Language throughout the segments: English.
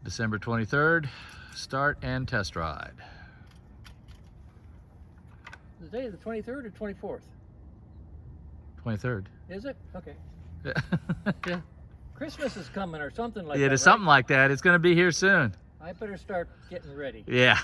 December 23rd, start and test ride. The day of the 23rd or 24th? 23rd. Is it? Okay. Yeah. Christmas is coming or something like Yeah, that, it is right? something like that. It's going to be here soon. I better start getting ready. Yeah.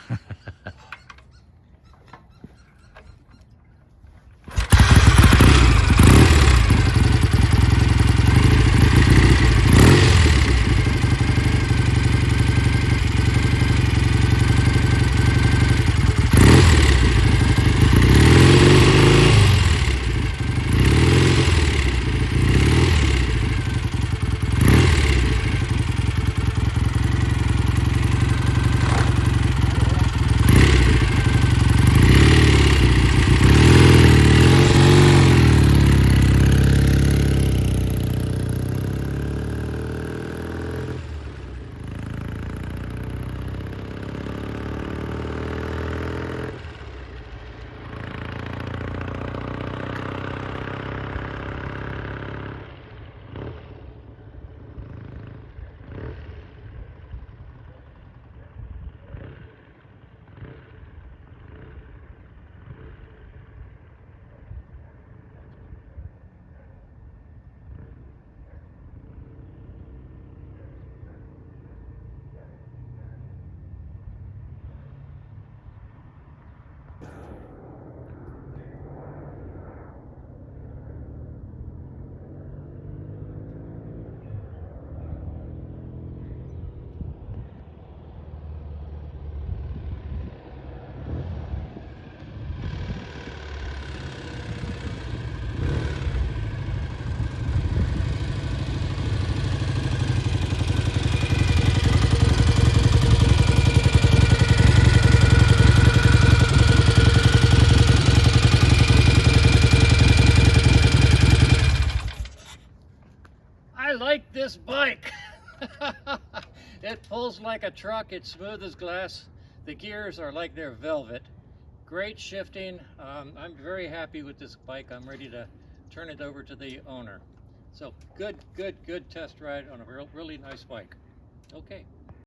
I like this bike. It pulls like a truck. It's smooth as glass. The gears are like they're velvet. Great shifting. I'm very happy with this bike. I'm ready to turn it over to the owner. So good test ride on a really nice bike. Okay.